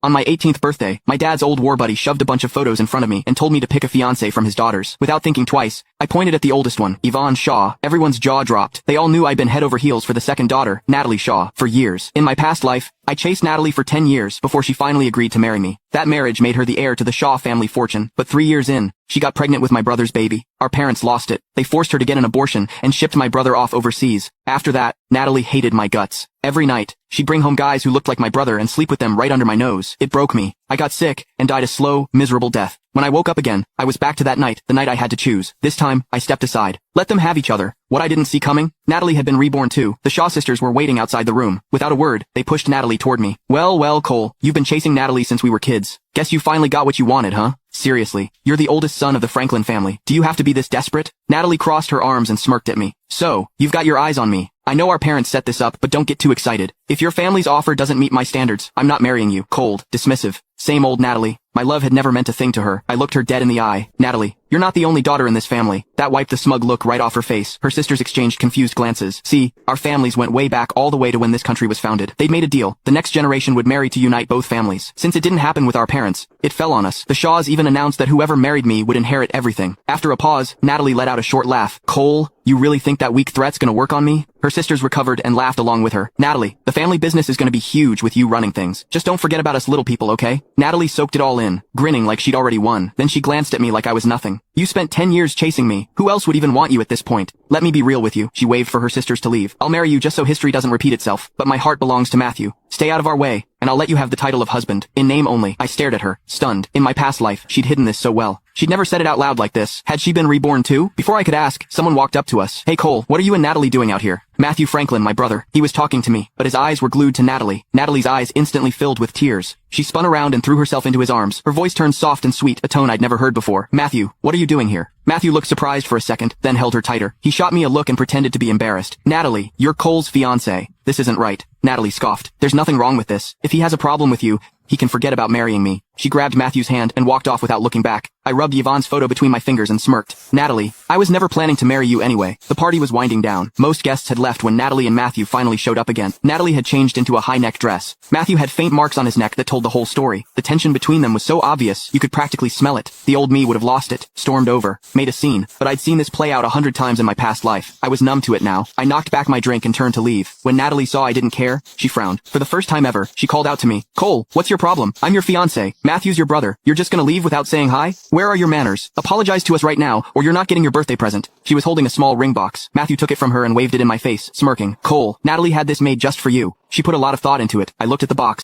On my 18th birthday, my dad's old war buddy shoved a bunch of photos in front of me and told me to pick a fiancé from his daughters. Without thinking twice, I pointed at the oldest one, Yvonne Shaw. Everyone's jaw dropped. They all knew I'd been head over heels for the second daughter, Natalie Shaw, for years. In my past life, I chased Natalie for 10 years before she finally agreed to marry me. That marriage made her the heir to the Shaw family fortune, but 3 years in, she got pregnant with my brother's baby. Our parents lost it. They forced her to get an abortion and shipped my brother off overseas. After that, Natalie hated my guts. Every night, she'd bring home guys who looked like my brother and sleep with them right under my nose. It broke me. I got sick and died a slow, miserable death. When I woke up again, I was back to that night, the night I had to choose. This time, I stepped aside. Let them have each other. What I didn't see coming? Natalie had been reborn too. The Shaw sisters were waiting outside the room. Without a word, they pushed Natalie toward me. Well, Cole, you've been chasing Natalie since we were kids. Guess you finally got what you wanted, huh? Seriously, you're the oldest son of the Franklin family. Do you have to be this desperate? Natalie crossed her arms and smirked at me. So, you've got your eyes on me. I know our parents set this up, but don't get too excited. If your family's offer doesn't meet my standards, I'm not marrying you. Cold, dismissive. Same old Natalie. My love had never meant a thing to her. I looked her dead in the eye. Natalie, you're not the only daughter in this family. That wiped the smug look right off her face. Her sisters exchanged confused glances. See, our families went way back all the way to when this country was founded. They'd made a deal. The next generation would marry to unite both families. Since it didn't happen with our parents, it fell on us. The Shaws even announced that whoever married me would inherit everything. After a pause, Natalie let out a short laugh. Cole, you really think that weak threat's gonna work on me? Her sisters recovered and laughed along with her. Natalie, the family business is gonna be huge with you running things. Just don't forget about us little people, okay? Natalie soaked it all in, grinning like she'd already won. Then she glanced at me like I was nothing. You spent 10 years chasing me. Who else would even want you at this point? Let me be real with you. She waved for her sisters to leave. I'll marry you just so history doesn't repeat itself. But my heart belongs to Matthew. Stay out of our way, and I'll let you have the title of husband. In name only. I stared at her, stunned. In my past life, she'd hidden this so well. She'd never said it out loud like this. Had she been reborn too? Before I could ask, someone walked up to us. Hey Cole, what are you and Natalie doing out here? Matthew Franklin, my brother. He was talking to me, but his eyes were glued to Natalie. Natalie's eyes instantly filled with tears. She spun around and threw herself into his arms. Her voice turned soft and sweet, a tone I'd never heard before. Matthew, what are you doing here? Matthew looked surprised for a second, then held her tighter. He shot me a look and pretended to be embarrassed. Natalie, you're Cole's fiancée. This isn't right. Natalie scoffed. There's nothing wrong with this. If he has a problem with you, he can forget about marrying me. She grabbed Matthew's hand and walked off without looking back. I rubbed Yvonne's photo between my fingers and smirked. Natalie, I was never planning to marry you anyway. The party was winding down. Most guests had left when Natalie and Matthew finally showed up again. Natalie had changed into a high-neck dress. Matthew had faint marks on his neck that told the whole story. The tension between them was so obvious, you could practically smell it. The old me would have lost it, stormed over, made a scene. But I'd seen this play out 100 times in my past life. I was numb to it now. I knocked back my drink and turned to leave. When Natalie saw I didn't care, she frowned. For the first time ever, she called out to me. Cole, what's your problem? I'm your fiancé. Matthew's your brother. You're just gonna leave without saying hi? Where are your manners? Apologize to us right now, or you're not getting your birthday present. She was holding a small ring box. Matthew took it from her and waved it in my face, smirking. Cole, Natalie had this made just for you. She put a lot of thought into it. I looked at the box.